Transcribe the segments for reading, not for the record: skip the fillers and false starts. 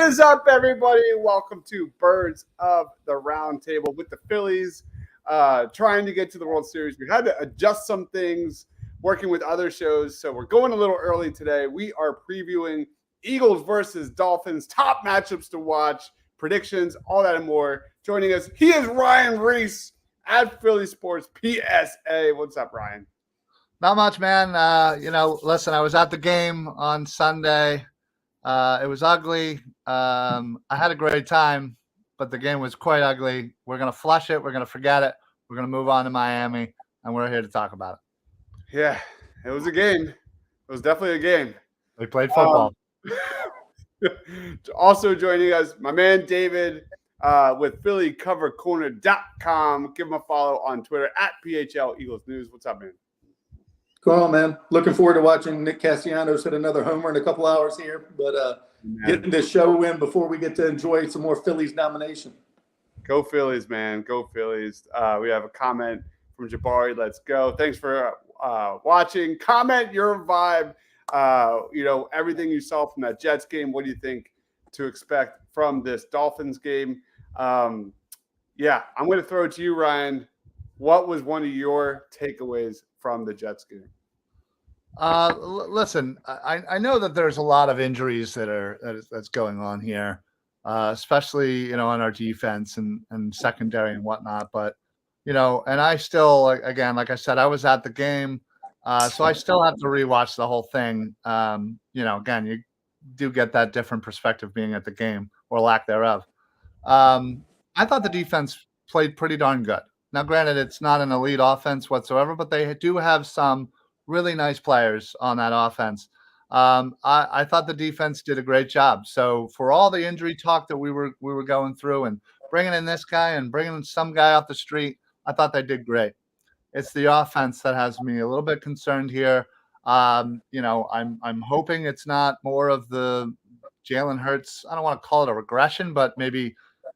is up, everybody? Welcome to Birds of the Round Table with the Phillies. Trying to get to the World Series. We had to adjust some things, working with other shows, so we're going a little early today. We are previewing Eagles versus Dolphins, top matchups to watch, predictions, all that and more. Joining us, he is Ryan Reese at Philly Sports PSA. What's up, Ryan? Not much, man. Listen, I was at the game on Sunday. It was ugly. I had a great time, but the game was quite ugly. We're going to flush it. We're going to forget it. We're going to move on to Miami, and we're here to talk about it. Yeah, it was a game. It was definitely a game. We played football. Also joining us, my man David with PhillyCoverCorner.com. Give him a follow on Twitter at PHL Eagles News. What's up, man? Going on, man. Looking forward to watching Nick Castellanos hit another homer in a couple hours here, but getting this show in before we get to enjoy some more Phillies domination. Go Phillies, man. Go Phillies. We have a comment from Jabari. Let's go. Thanks for watching. Comment your vibe. Everything you saw from that Jets game. What do you think to expect from this Dolphins game? I'm going to throw it to you, Ryan. What was one of your takeaways from the Jets game? Listen, I know that there's a lot of injuries that's going on here, especially on our defense and secondary and whatnot. But and I still, again, like I said, I was at the game, so I still have to rewatch the whole thing. Again, you do get that different perspective being at the game or lack thereof. I thought the defense played pretty darn good. Now, granted, it's not an elite offense whatsoever, but they do have some really nice players on that offense. I thought the defense did a great job. So for all the injury talk that we were going through and bringing in this guy and bringing in some guy off the street, I thought they did great. It's the offense that has me a little bit concerned here. I'm hoping it's not more of the Jalen Hurts. I don't want to call it a regression, but maybe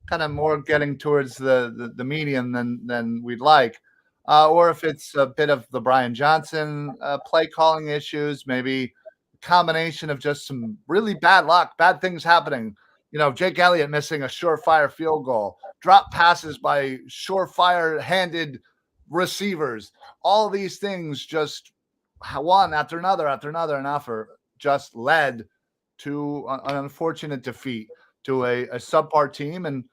kind of more getting towards the medium than we'd like. Or if it's a bit of the Brian Johnson play calling issues, maybe a combination of just some really bad luck, bad things happening. Jake Elliott missing a surefire field goal, drop passes by surefire-handed receivers. All these things just one after another and after just led to an unfortunate defeat to a subpar team. And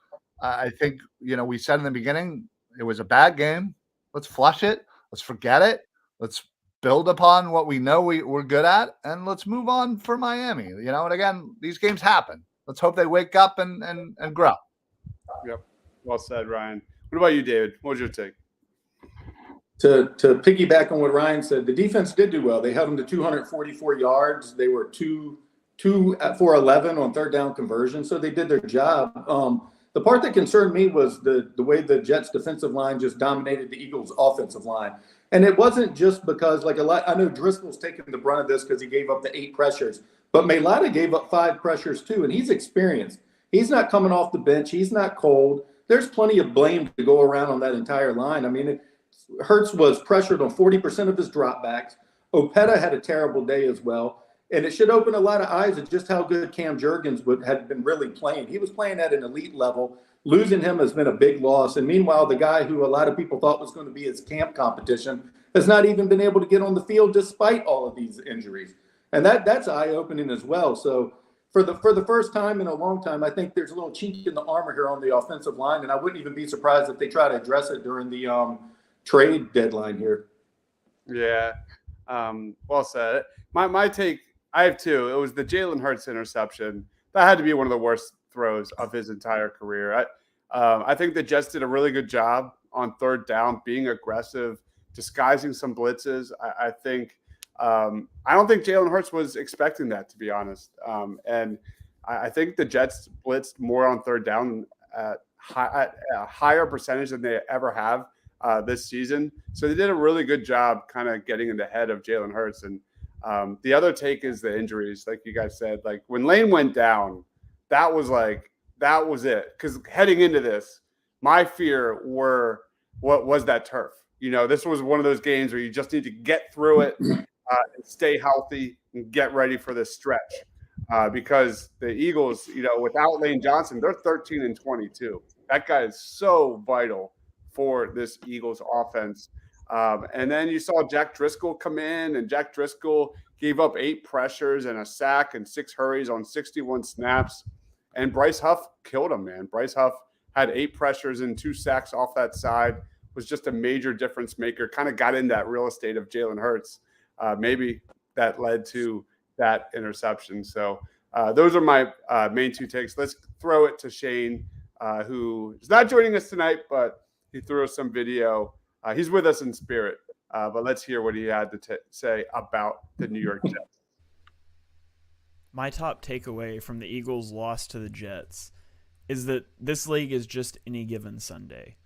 I think, we said in the beginning, it was a bad game. Let's flush it. Let's forget it. Let's build upon what we know we're good at, and let's move on for Miami. And again, these games happen. Let's hope they wake up and grow. Yep. Well said, Ryan. What about you, David? What was your take? To piggyback on what Ryan said, the defense did do well. They held them to 244 yards. They were 2 for 11 on third down conversion, so they did their job. The part that concerned me was the way the Jets defensive line just dominated the Eagles offensive line. And it wasn't just because, I know Driscoll's taking the brunt of this because he gave up the 8 pressures, but Mailata gave up 5 pressures too, and he's experienced. He's not coming off the bench. He's not cold. There's plenty of blame to go around on that entire line. I mean, Hurts was pressured on 40% of his dropbacks. Opeta had a terrible day as well. And it should open a lot of eyes at just how good Cam Jurgens had been really playing. He was playing at an elite level. Losing him has been a big loss. And meanwhile, the guy who a lot of people thought was going to be his camp competition has not even been able to get on the field despite all of these injuries. And that's eye-opening as well. So for the first time in a long time, I think there's a little chink in the armor here on the offensive line. And I wouldn't even be surprised if they try to address it during the trade deadline here. Yeah. Well said. My take, I have 2. It was the Jalen Hurts interception. That had to be one of the worst throws of his entire career. I think the Jets did a really good job on third down, being aggressive, disguising some blitzes. I don't think Jalen Hurts was expecting that, to be honest. And I think the Jets blitzed more on third down at a higher percentage than they ever have this season. So they did a really good job kind of getting in the head of Jalen Hurts. And the other take is the injuries, like you guys said. Like when Lane went down, that was it. Because heading into this, my fear what was that turf. This was one of those games where you just need to get through it and stay healthy and get ready for this stretch. because the Eagles, without Lane Johnson, they're 13-22. That guy is so vital for this Eagles offense. And then you saw Jack Driscoll come in, and Jack Driscoll gave up 8 pressures and a sack and 6 hurries on 61 snaps. And Bryce Huff killed him, man. Bryce Huff had 8 pressures and 2 sacks off that side, was just a major difference maker, kind of got in that real estate of Jalen Hurts. Maybe that led to that interception. So those are my main 2 takes. Let's throw it to Shane, who is not joining us tonight, but he threw us some video. He's with us in spirit, but let's hear what he had to say about the New York Jets. My top takeaway from the Eagles' loss to the Jets is that this league is just any given Sunday.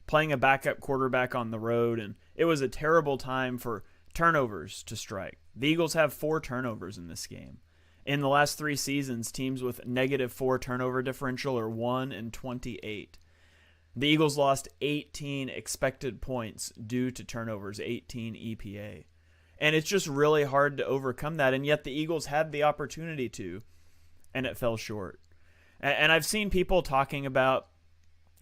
Playing a backup quarterback on the road, and it was a terrible time for turnovers to strike. The Eagles have 4 turnovers in this game. In the last 3 seasons, teams with -4 turnover differential are 1-28. The Eagles lost 18 expected points due to turnovers, 18 EPA. And it's just really hard to overcome that, and yet the Eagles had the opportunity to, and it fell short. And I've seen people talking about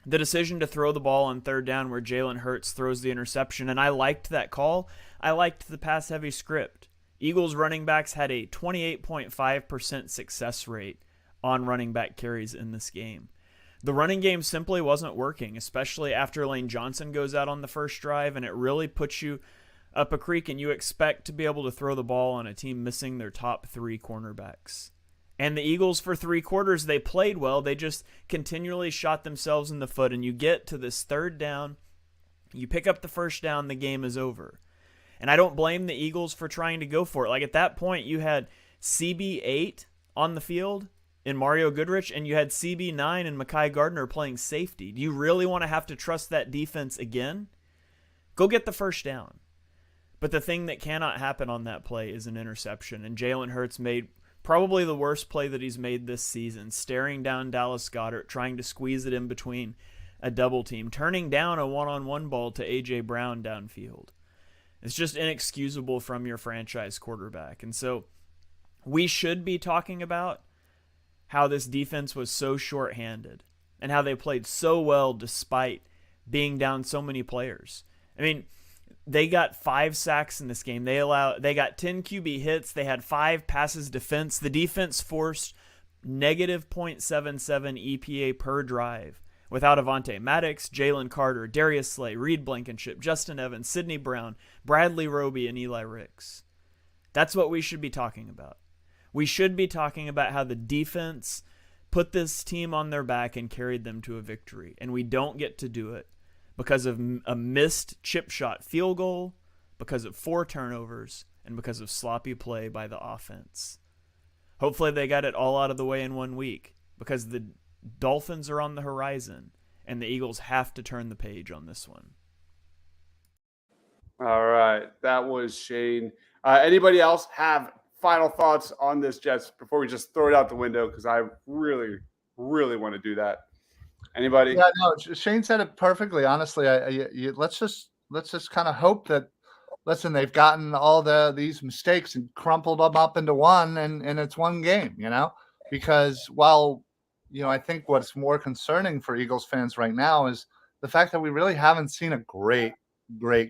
the decision to throw the ball on 3rd down where Jalen Hurts throws the interception, and I liked that call. I liked the pass-heavy script. Eagles running backs had a 28.5% success rate on running back carries in this game. The running game simply wasn't working, especially after Lane Johnson goes out on the first drive, and it really puts you up a creek, and you expect to be able to throw the ball on a team missing their top 3 cornerbacks. And the Eagles, for 3 quarters, they played well. They just continually shot themselves in the foot, and you get to this 3rd down, you pick up the first down, the game is over. And I don't blame the Eagles for trying to go for it. Like, at that point, you had CB8 on the field in Mario Goodrich, and you had CB9 and Mekhi Gardner playing safety. Do you really want to have to trust that defense again? Go get the first down. But the thing that cannot happen on that play is an interception, and Jalen Hurts made probably the worst play that he's made this season, staring down Dallas Goedert, trying to squeeze it in between a double team, turning down a one-on-one ball to A.J. Brown downfield. It's just inexcusable from your franchise quarterback. And so we should be talking about how this defense was so shorthanded and how they played so well despite being down so many players. I mean, they got 5 sacks in this game. They got 10 QB hits. They had 5 passes defense. The defense forced negative .77 EPA per drive without Avonte Maddox, Jalen Carter, Darius Slay, Reed Blankenship, Justin Evans, Sidney Brown, Bradley Roby, and Eli Ricks. That's what we should be talking about. We should be talking about how the defense put this team on their back and carried them to a victory, and we don't get to do it because of a missed chip shot field goal, because of 4 turnovers, and because of sloppy play by the offense. Hopefully they got it all out of the way in 1 week, because the Dolphins are on the horizon, and the Eagles have to turn the page on this one. All right, that was Shane. Anybody else have final thoughts on this Jets before we just throw it out the window? Because I really, really want to do that. Anybody? Yeah, no. Shane said it perfectly. Honestly, let's just kind of hope that. Listen, they've gotten all these mistakes and crumpled them up into one, and it's one game. Because while I think what's more concerning for Eagles fans right now is the fact that we really haven't seen a great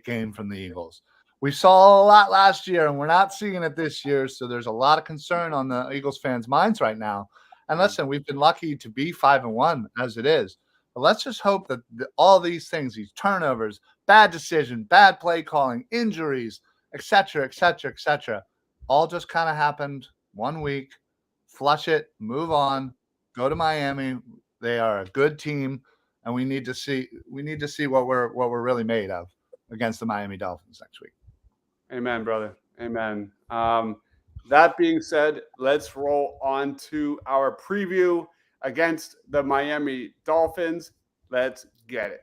game from the Eagles. We saw a lot last year, and we're not seeing it this year. So there's a lot of concern on the Eagles fans' minds right now. And listen, we've been lucky to be 5-1 as it is. But let's just hope that all these things, these turnovers, bad decision, bad play calling, injuries, et cetera, all just kind of happened 1 week. Flush it, move on, go to Miami. They are a good team, and we need to see what we're really made of against the Miami Dolphins next week. Amen, brother. Amen. That being said, let's roll on to our preview against the Miami Dolphins. Let's get it.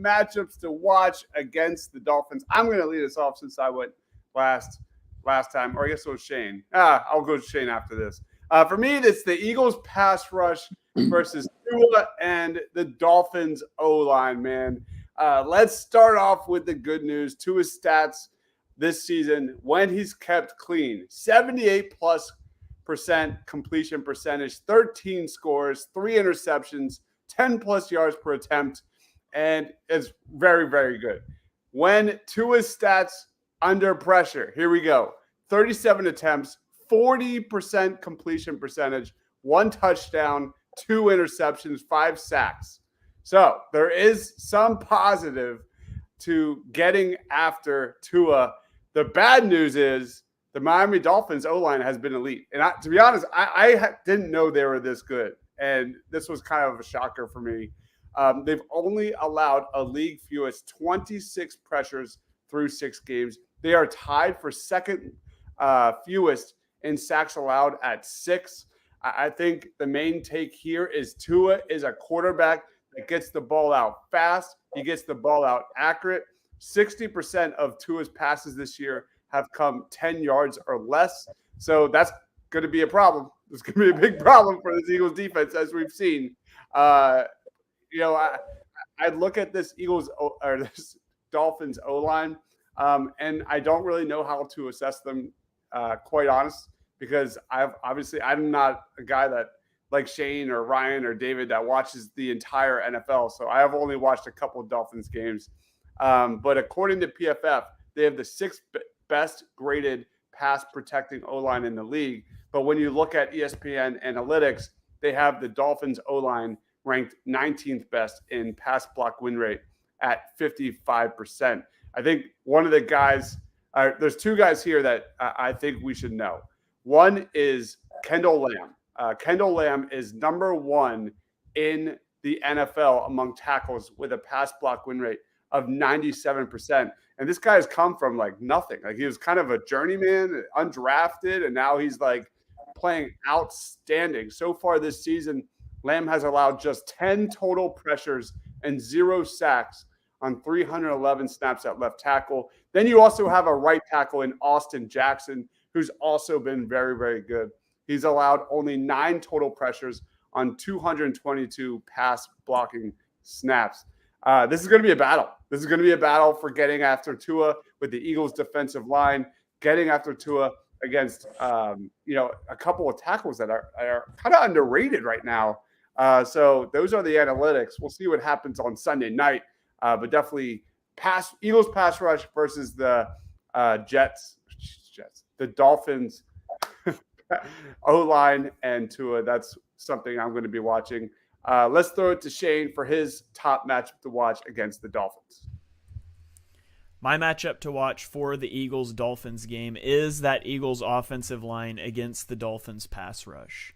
matchups to watch against the Dolphins. I'm going to lead us off since I went last time, or I guess it was Shane. I'll go to Shane after this. For me, it's the Eagles pass rush versus Tua and the Dolphins O-line, man. Let's start off with the good news. Tua's stats this season, when he's kept clean, 78+% completion percentage, 13 scores, 3 interceptions, 10+ yards per attempt, and it's very, very good. When Tua's stats under pressure, here we go. 37 attempts, 40% completion percentage, 1 touchdown, 2 interceptions, 5 sacks. So there is some positive to getting after Tua. The bad news is the Miami Dolphins O-line has been elite. And to be honest, I didn't know they were this good. And this was kind of a shocker for me. They've only allowed a league fewest 26 pressures through 6 games. They are tied for second fewest in sacks allowed at 6. I think the main take here is Tua is a quarterback that gets the ball out fast. He gets the ball out accurate. 60% of Tua's passes this year have come 10 yards or less. So that's going to be a problem. It's going to be a big problem for this Eagles defense, as we've seen. I look at this this Dolphins O-line, and I don't really know how to assess them, quite honest, because I'm not a guy that like Shane or Ryan or David that watches the entire NFL. So I have only watched a couple of Dolphins games. But according to PFF, they have the 6th best graded pass protecting O-line in the league. But when you look at ESPN analytics, they have the Dolphins O-line ranked 19th best in pass block win rate at 55%. I think one of the guys, there's 2 guys here that I think we should know. One is Kendall Lamb. Kendall Lamb is number 1 in the NFL among tackles with a pass block win rate of 97%. And this guy has come from like nothing. Like he was kind of a journeyman, undrafted, and now he's like playing outstanding. So far this season, Lamb has allowed just 10 total pressures and 0 sacks on 311 snaps at left tackle. Then you also have a right tackle in Austin Jackson, who's also been very, very good. He's allowed only 9 total pressures on 222 pass blocking snaps. This is going to be a battle. This is going to be a battle for getting after Tua with the Eagles defensive line, getting after Tua against, a couple of tackles that are kind of underrated right now. So those are the analytics. We'll see what happens on Sunday night, but definitely Eagles pass rush versus the the Dolphins O-line and Tua. That's something I'm going to be watching. Let's throw it to Shane for his top matchup to watch against the Dolphins. My matchup to watch for the Eagles-Dolphins game is that Eagles offensive line against the Dolphins pass rush.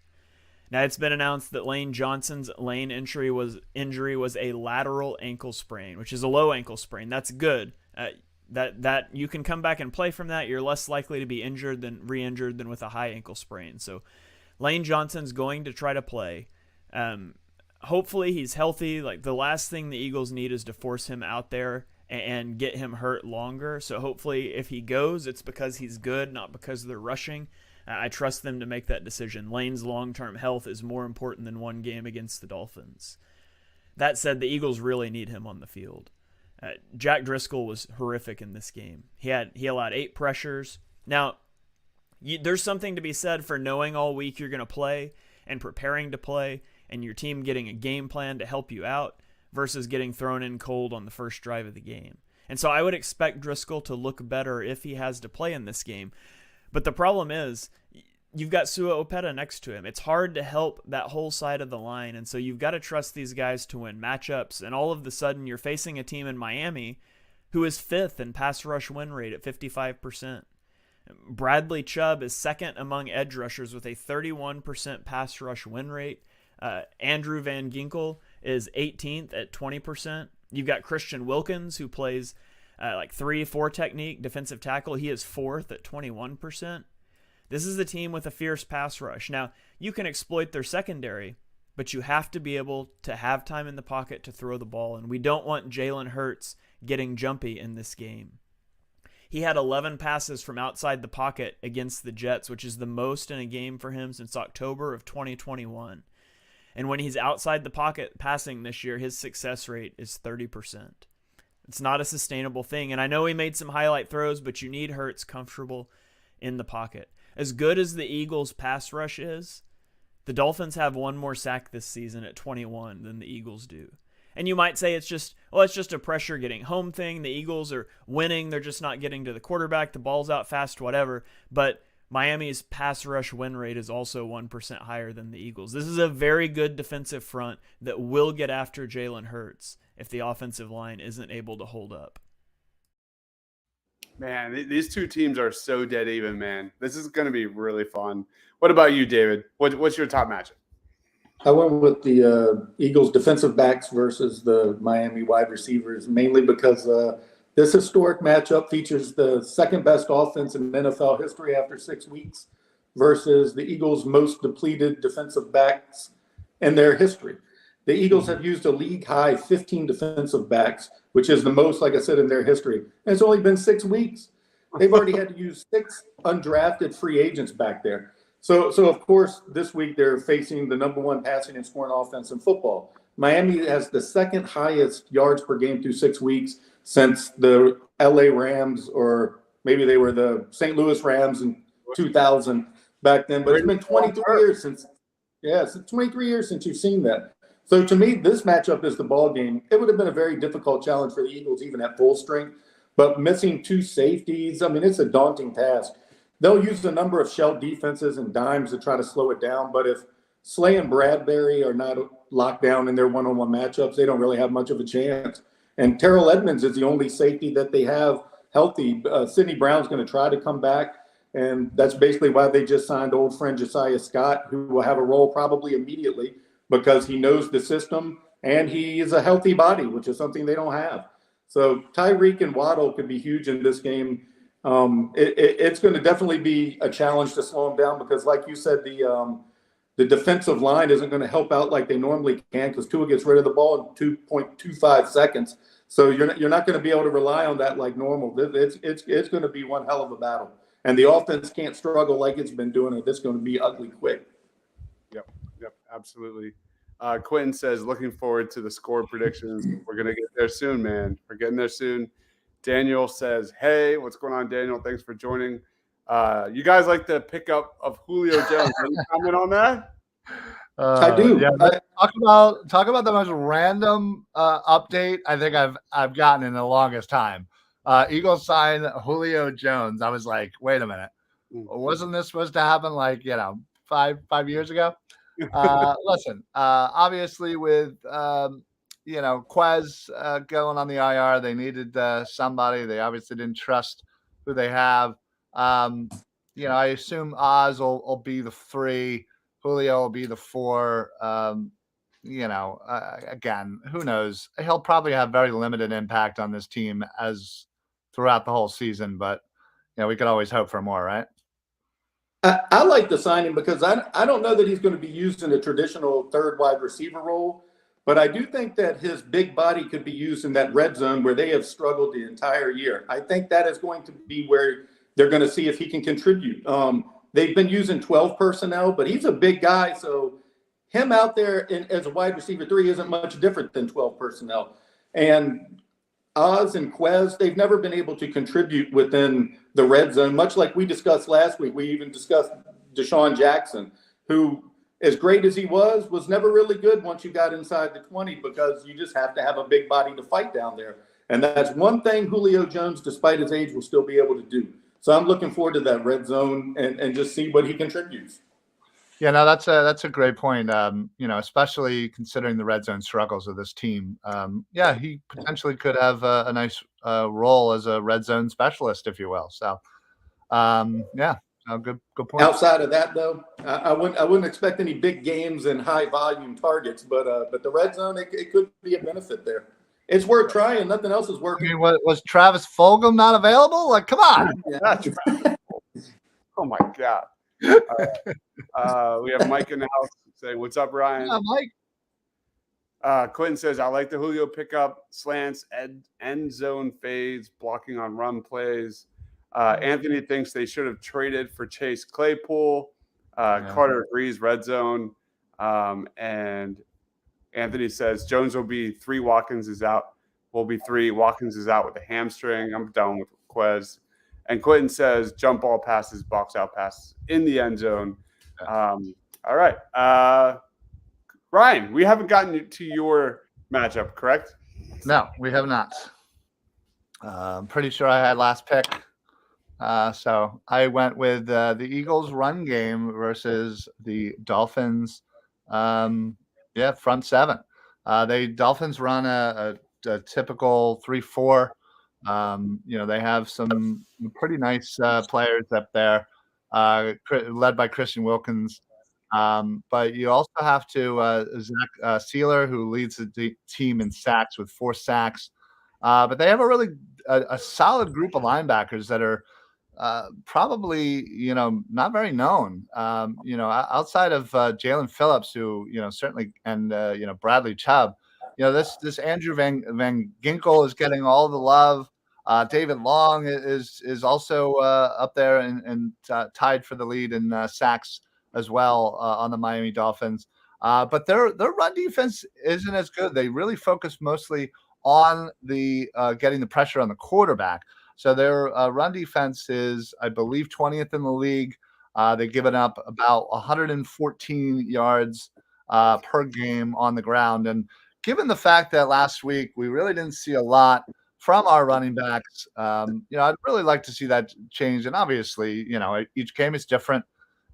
Now, it's been announced that Lane Johnson's injury was a lateral ankle sprain, which is a low ankle sprain. That's good. That you can come back and play from that. You're less likely to be re-injured than with a high ankle sprain. So Lane Johnson's going to try to play. Hopefully he's healthy. Like the last thing the Eagles need is to force him out there and get him hurt longer. So hopefully if he goes, it's because he's good, not because they're rushing. I trust them to make that decision. Lane's long-term health is more important than one game against the Dolphins. That said, the Eagles really need him on the field. Jack Driscoll was horrific in this game. He allowed 8 pressures. Now, there's something to be said for knowing all week you're going to play and preparing to play and your team getting a game plan to help you out versus getting thrown in cold on the first drive of the game. And so I would expect Driscoll to look better if he has to play in this game. But the problem is you've got Sua Opeta next to him. It's hard to help that whole side of the line, and so you've got to trust these guys to win matchups, and all of a sudden you're facing a team in Miami who is 5th in pass rush win rate at 55%. Bradley Chubb is 2nd among edge rushers with a 31% pass rush win rate. Andrew Van Ginkel is 18th at 20%. You've got Christian Wilkins, who plays 3-4 technique, defensive tackle. He is 4th at 21%. This is a team with a fierce pass rush. Now, you can exploit their secondary, but you have to be able to have time in the pocket to throw the ball, and we don't want Jalen Hurts getting jumpy in this game. He had 11 passes from outside the pocket against the Jets, which is the most in a game for him since October of 2021. And when he's outside the pocket passing this year, his success rate is 30%. It's not a sustainable thing. And I know he made some highlight throws, but you need Hurts comfortable in the pocket. As good as the Eagles' pass rush is, the Dolphins have one more sack this season at 21 than the Eagles do. And you might say it's just a pressure getting home thing. The Eagles are winning. They're just not getting to the quarterback. The ball's out fast, whatever. But Miami's pass rush win rate is also 1% higher than the Eagles. This is a very good defensive front that will get after Jalen Hurts if the offensive line isn't able to hold up. Man, these two teams are so dead even, man. This is going to be really fun. What about you, David? What's your top matchup? I went with the Eagles defensive backs versus the Miami wide receivers, mainly because this historic matchup features the second best offense in NFL history after 6 weeks versus the Eagles' most depleted defensive backs in their history. The Eagles have used a league high 15 defensive backs, which is the most, like I said, in their history. And it's only been 6 weeks. They've already had to use 6 undrafted free agents back there. So of course, this week they're facing the number one passing and scoring offense in football. Miami has the second highest yards per game through 6 weeks since the LA Rams, or maybe they were the St. Louis Rams in 2000 back then. But it's been 23 years since, it's 23 years since you've seen that. So to me, this matchup is the ball game. It would have been a very difficult challenge for the Eagles, even at full strength. But missing 2 safeties, I mean, it's a daunting task. They'll use a number of shell defenses and dimes to try to slow it down. But if Slay and Bradbury are not locked down in their one-on-one matchups, they don't really have much of a chance. And Terrell Edmonds is the only safety that they have healthy. Sidney Brown's going to try to come back. And that's basically why they just signed old friend Josiah Scott, who will have a role probably immediately because he knows the system and he is a healthy body, which is something they don't have. So Tyreek and Waddle could be huge in this game. It's going to definitely be a challenge to slow them down because, like you said, the defensive line isn't going to help out like they normally can because Tua gets rid of the ball in 2.25 seconds. So you're not going to be able to rely on that like normal. It's going to be one hell of a battle, and the offense can't struggle like it's been doing it. It's going to be ugly quick. Yep, absolutely. Quentin says, looking forward to the score predictions. We're going to get there soon, man. We're getting there soon. Daniel says, hey, what's going on, Daniel? Thanks for joining. You guys like the pickup of Julio Jones. Any comment on that? I do. Yeah, talk about the most random update I think I've gotten in the longest time. Eagles signed Julio Jones. I was like, wait a minute. Wasn't this supposed to happen like, 5 years ago? Listen, obviously with Quez going on the IR, they needed somebody. They obviously didn't trust who they have. I assume Oz will be the 3, Julio will be the 4. Again, who knows? He'll probably have very limited impact on this team as throughout the whole season, but we could always hope for more, right? I like the signing because I don't know that he's going to be used in a traditional third wide receiver role, but I do think that his big body could be used in that red zone where they have struggled the entire year. I think that is going to be where they're going to see if he can contribute. They've been using 12 personnel, but he's a big guy, so him out there as a wide receiver 3 isn't much different than 12 personnel. And Oz and Quez, they've never been able to contribute within the red zone, much like we discussed last week. We even discussed Deshaun Jackson, who, as great as he was never really good once you got inside the 20 because you just have to have a big body to fight down there. And that's one thing Julio Jones, despite his age, will still be able to do. So I'm looking forward to that red zone and just see what he contributes. Yeah, no, that's a great point. Especially considering the red zone struggles of this team. He potentially could have a nice role as a red zone specialist, if you will. So, good point. Outside of that, though, I wouldn't expect any big games and high volume targets, but the red zone it could be a benefit there. It's worth trying. Nothing else is working. I mean, was Travis Fulgham not available? Like, come on. Oh my God. We have Mike in the house saying, "What's up, Ryan?" Yeah, Mike. Quentin says, "I like the Julio pickup, slants, end zone fades, blocking on run plays." Anthony thinks they should have traded for Chase Claypool. Carter agrees, red zone. And Anthony says Jones will be 3. Watkins is out. Will be 3. Watkins is out with a hamstring. I'm done with Quez. And Quentin says jump ball passes, box out passes in the end zone. All right. Ryan, we haven't gotten to your matchup, correct? No, we have not. I'm pretty sure I had last pick. So I went with the Eagles run game versus the Dolphins. Front seven. Dolphins run a typical 3-4. They have some pretty nice players up there, led by Christian Wilkins. But you also have to Zach Sealer, who leads the team in sacks with 4 sacks. But they have a really a solid group of linebackers that are probably not very known. Outside of Jalen Phillips, who certainly, and Bradley Chubb. This Andrew Van Ginkel is getting all the love. David Long is also up there and tied for the lead in sacks as well on the Miami Dolphins. But their run defense isn't as good. They really focus mostly on the getting the pressure on the quarterback. So their run defense is, I believe, 20th in the league. They've given up about 114 yards per game on the ground. And given the fact that last week we really didn't see a lot from our running backs, I'd really like to see that change. And obviously, each game is different.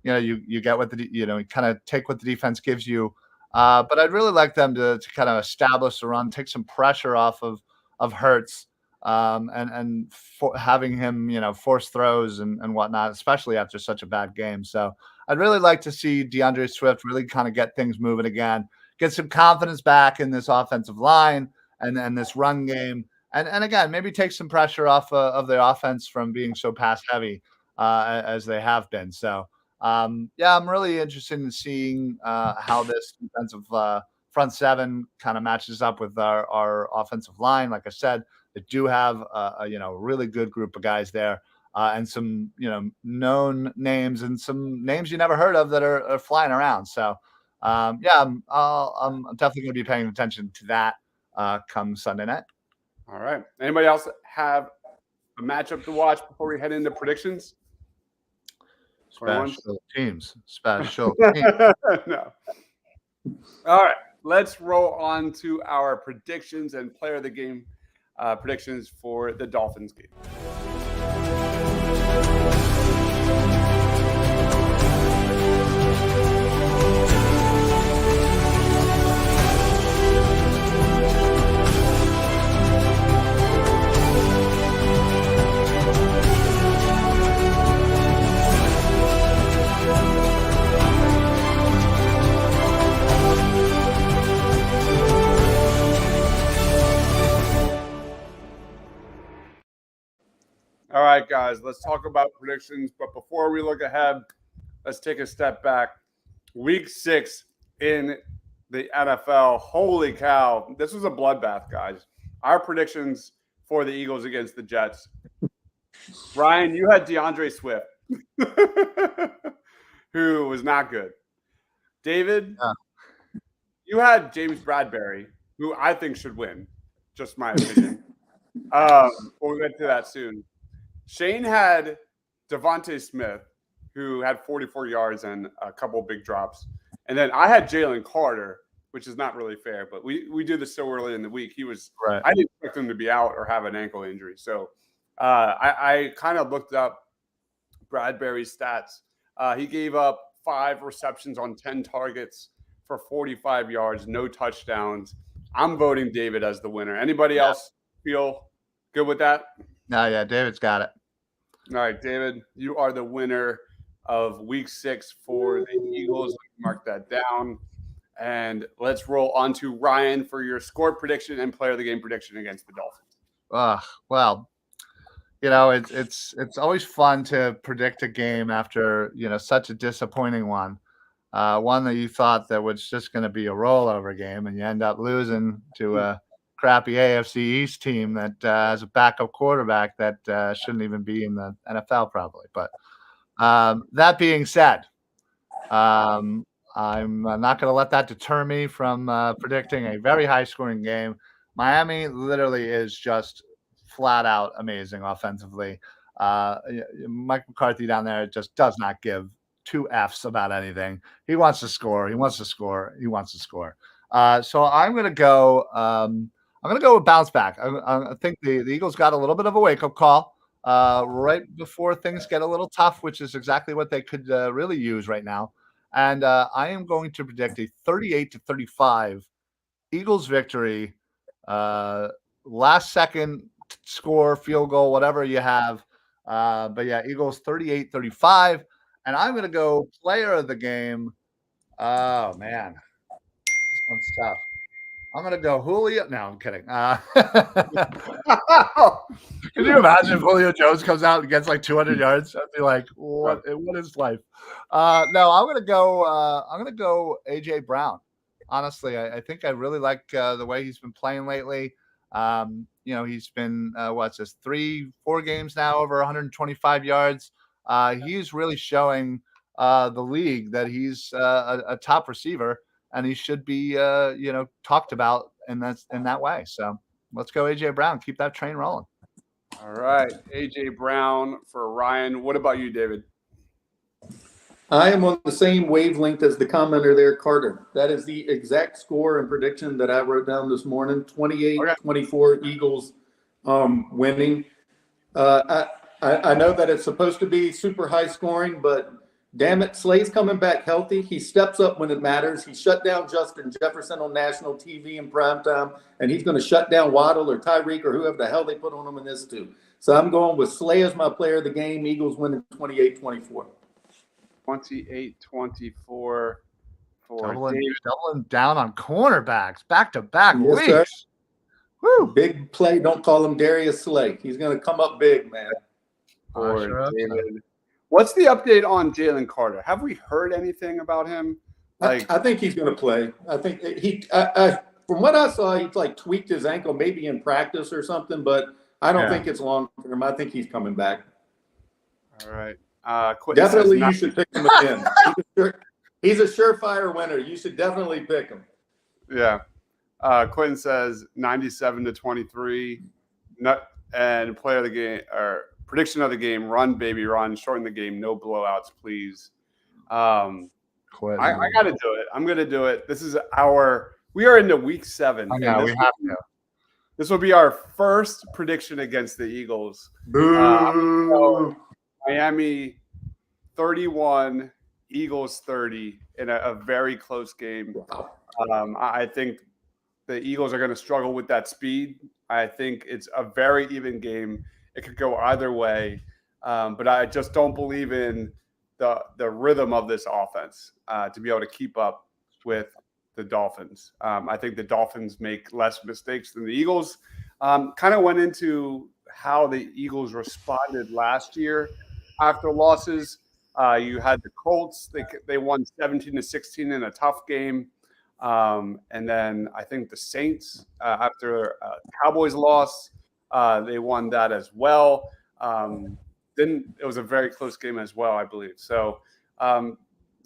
You get what you kind of take what the defense gives you. But I'd really like them to kind of establish the run, take some pressure off of Hurts, and having him, force throws and whatnot, especially after such a bad game. So I'd really like to see DeAndre Swift really kind of get things moving again, get some confidence back in this offensive line and this run game. And again, maybe take some pressure off of the offense from being so pass heavy as they have been. So, I'm really interested in seeing how this defensive front seven kind of matches up with our offensive line. Like I said, they do have a really good group of guys there and some known names and some names you never heard of that are flying around. So, I'm definitely going to be paying attention to that come Sunday night. All right. Anybody else have a matchup to watch before we head into predictions? Special teams. No. All right. Let's roll on to our predictions and player of the game predictions for the Dolphins game. All right, guys, let's talk about predictions. But before we look ahead, let's take a step back. Week 6 in the NFL. Holy cow. This was a bloodbath, guys. Our predictions for the Eagles against the Jets. Ryan, you had DeAndre Swift, who was not good. David, you had James Bradbury, who I think should win. Just my opinion. We'll get to that soon. Shane had Devontae Smith, who had 44 yards and a couple big drops. And then I had Jalen Carter, which is not really fair, but we do this so early in the week. He was right. I didn't expect him to be out or have an ankle injury. So I kind of looked up Bradbury's stats. He gave up 5 receptions on 10 targets for 45 yards, no touchdowns. I'm voting David as the winner. Anybody else feel good with that? No, yeah, David's got it. All right, David, you are the winner of Week 6 for the Eagles. Mark that down. And let's roll on to Ryan for your score prediction and player of the game prediction against the Dolphins. Well, it's always fun to predict a game after such a disappointing one. one that you thought that was just going to be a rollover game, and you end up losing to a crappy AFC East team that has a backup quarterback that shouldn't even be in the NFL probably. But that being said, I'm not going to let that deter me from predicting a very high-scoring game. Miami literally is just flat out amazing offensively. Mike McCarthy down there just does not give two F's about anything. He wants to score. He wants to score. He wants to score. So I'm going to go. I'm going to go with bounce back. I think the Eagles got a little bit of a wake up call right before things get a little tough, which is exactly what they could really use right now. And I am going to predict a 38-35 Eagles victory. Last second score, field goal, whatever you have. But yeah, Eagles 38-35. And I'm going to go player of the game. Oh, man. This one's tough. I'm going to go Julio. No, I'm kidding. Can you imagine if Julio Jones comes out and gets like 200 yards? I'd be like, what is life? No, I'm going to go AJ Brown. Honestly, I think I really like the way he's been playing lately. He's been, 3-4 games now over 125 yards. He's really showing the league that he's a top receiver, and he should be, talked about in that way. So let's go AJ Brown. Keep that train rolling. All right, AJ Brown for Ryan. What about you, David? I am on the same wavelength as the commenter there, Carter. That is the exact score and prediction that I wrote down this morning. 28-24 Eagles winning. I know that it's supposed to be super high scoring, but damn it, Slay's coming back healthy. He steps up when it matters. He shut down Justin Jefferson on national TV in primetime, and he's going to shut down Waddle or Tyreek or whoever the hell they put on him in this too. So I'm going with Slay as my player of the game. Eagles winning 28-24. 28-24 for doubling down on cornerbacks back-to-back weeks. Sir. Woo. Big play. Don't call him Darius Slay. He's going to come up big, man. for David. What's the update on Jalen Carter? Have we heard anything about him? I think he's going to play. I think from what I saw, he's like tweaked his ankle, maybe in practice or something, but I don't think it's long term. I think he's coming back. All right. Definitely, you should pick him again. He's a surefire winner. You should definitely pick him. Yeah. Quentin says 97-23. And player of the game or prediction of the game: run, baby, run. Shorten the game. No blowouts, please. I got to do it. I'm going to do it. We are into week 7. I know, we have to. This will be our first prediction against the Eagles. Miami 31, Eagles 30 in a very close game. I think the Eagles are going to struggle with that speed. I think it's a very even game. It could go either way, but I just don't believe in the rhythm of this offense to be able to keep up with the Dolphins. I think the Dolphins make less mistakes than the Eagles. Kind of went into how the Eagles responded last year after losses. You had the Colts. They won 17-16 in a tough game. And then I think the Saints, after Cowboys loss, they won that as well. Then it was a very close game as well, I believe. So, my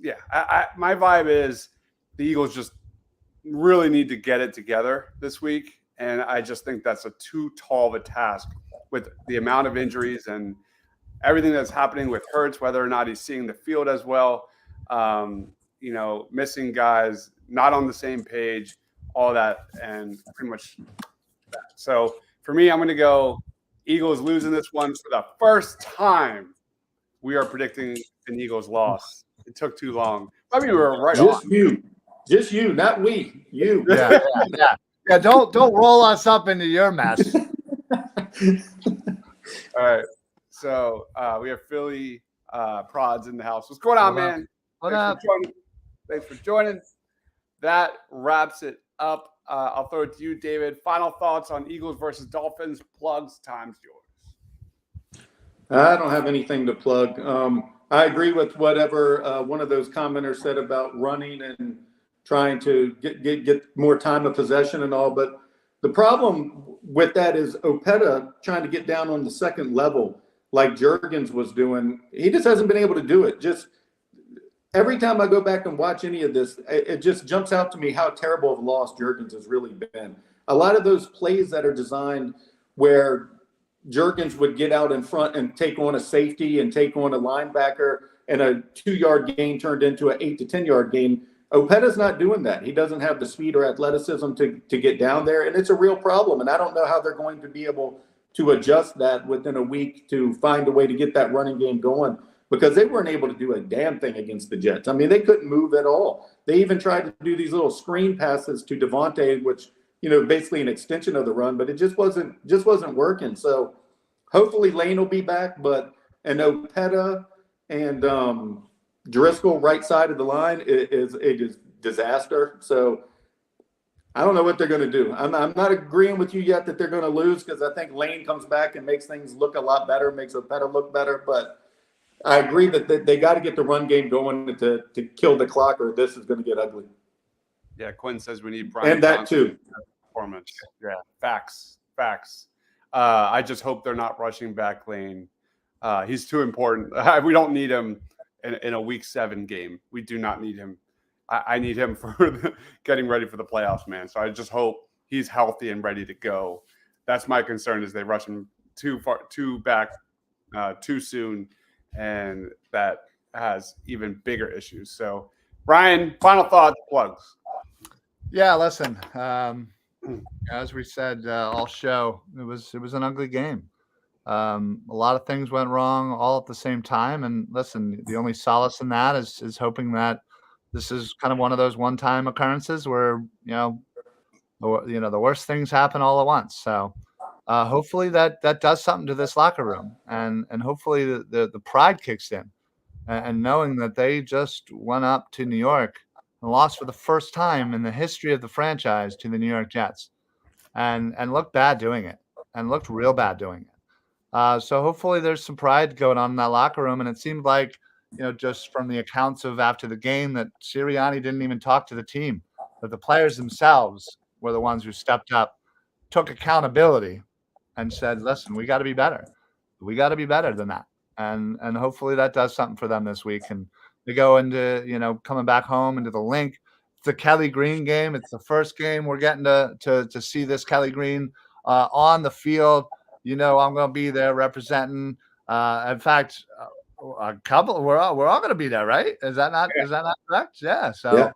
vibe is the Eagles just really need to get it together this week. And I just think that's too tall of a task with the amount of injuries and everything that's happening with Hurts, whether or not he's seeing the field as well. Missing guys, not on the same page, all that, and pretty much that. So for me, I'm going to go Eagles losing this one for the first time. We are predicting an Eagles loss. It took too long. I mean, we were right on. Just you, not we. You. Yeah. Don't roll us up into your mess. All right. So we have Philly Prods in the house. What's going on, man? What up? Thanks for joining. That wraps it up. I'll throw it to you, David. Final thoughts on Eagles versus Dolphins. Plugs, time's yours. I don't have anything to plug. I agree with whatever one of those commenters said about running and trying to get more time of possession and all. But the problem with that is Opeta trying to get down on the second level like Juergens was doing. He just hasn't been able to do it. Just every time I go back and watch any of this, it just jumps out to me how terrible of a loss Juergens has really been. A lot of those plays that are designed where Juergens would get out in front and take on a safety and take on a linebacker, and a 2-yard gain turned into an 8 to 10-yard gain. Opeta's not doing that. He doesn't have the speed or athleticism to get down there, and it's a real problem. And I don't know how they're going to be able to adjust that within a week to find a way to get that running game going, because they weren't able to do a damn thing against the Jets. I mean, they couldn't move at all. They even tried to do these little screen passes to Devontae, which, basically an extension of the run, but it just wasn't working. So hopefully Lane will be back, and Opeta and Driscoll right side of the line is a disaster. So I don't know what they're going to do. I'm not agreeing with you yet that they're going to lose, because I think Lane comes back and makes things look a lot better, makes Opeta look better. But I agree that they got to get the run game going to kill the clock, or this is going to get ugly. Yeah, Quinn says we need Brian And that Johnson too. Performance. Yeah, facts. I just hope they're not rushing back Lane. He's too important. We don't need him in a Week 7 game. We do not need him. I need him for getting ready for the playoffs, man. So I just hope he's healthy and ready to go. That's my concern, is they rush him too back too soon, and that has even bigger issues. So, Brian, final thoughts, plugs. Yeah, listen. As we said all show, it was an ugly game. A lot of things went wrong all at the same time. And listen, the only solace in that is hoping that this is kind of one of those one-time occurrences where the worst things happen all at once. So hopefully that does something to this locker room, and hopefully the pride kicks in, and knowing that they just went up to New York and lost for the first time in the history of the franchise to the New York Jets, and looked bad doing it, and looked real bad doing it. So hopefully there's some pride going on in that locker room. And it seemed like, just from the accounts of after the game, that Sirianni didn't even talk to the team, that the players themselves were the ones who stepped up, took accountability, and said, listen, we got to be better. We got to be better than that. And hopefully that does something for them this week. And they go into, coming back home into the Link. It's the Kelly Green game. It's the first game we're getting to see this Kelly Green on the field. I'm going to be there representing. In fact, a couple. We're all going to be there, right? Is that not correct? Yeah. So Yeah.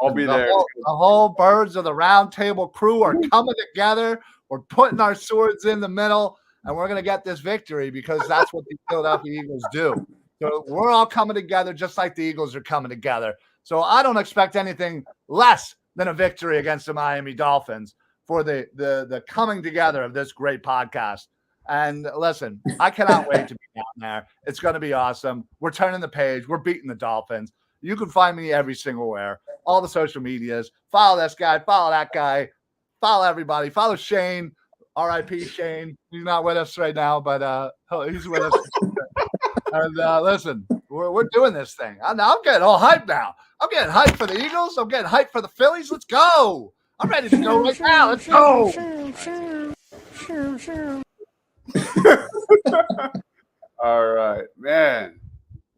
I'll be there. The whole Birds of the Round Table crew are coming together. We're putting our swords in the middle, and we're going to get this victory, because that's what the Philadelphia Eagles do. So we're all coming together just like the Eagles are coming together. So I don't expect anything less than a victory against the Miami Dolphins for the coming together of this great podcast. And listen, I cannot wait to be down there. It's going to be awesome. We're turning the page. We're beating the Dolphins. You can find me every single where, all the social medias. Follow this guy, follow that guy, follow everybody. Follow Shane, R.I.P. Shane. He's not with us right now, but he's with us. And listen, we're doing this thing. I'm getting all hyped now. I'm getting hyped for the Eagles. I'm getting hyped for the Phillies. Let's go. I'm ready to go right now. Let's go. All right, man.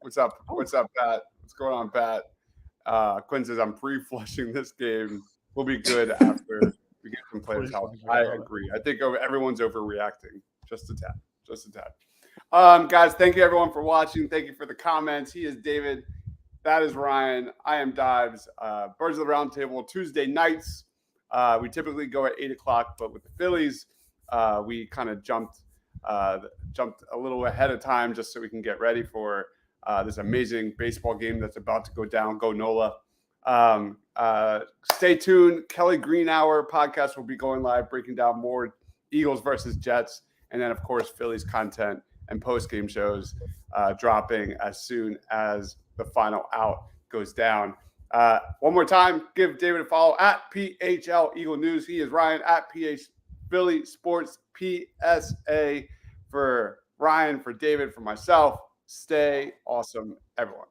What's up, Pat? What's going on, Pat? Quinn says, I'm pre-flushing this game. We'll be good after we get some players help. I agree. I think everyone's overreacting. Just a tad. Guys, thank you everyone for watching. Thank you for the comments. He is David. That is Ryan. I am Dives. Birds of the Round Table Tuesday nights. We typically go at 8 o'clock, but with the Phillies, we kind of jumped a little ahead of time just so we can get ready for this amazing baseball game that's about to go down. Go Nola. Stay tuned. Kelly Green Hour podcast will be going live, breaking down more Eagles versus Jets. And then, of course, Phillies content and post-game shows dropping as soon as the final out goes down. One more time, give David a follow at PHL Eagle News. He is Ryan at PH Philly Sports PSA. For Ryan, for David, for myself, Stay awesome, everyone.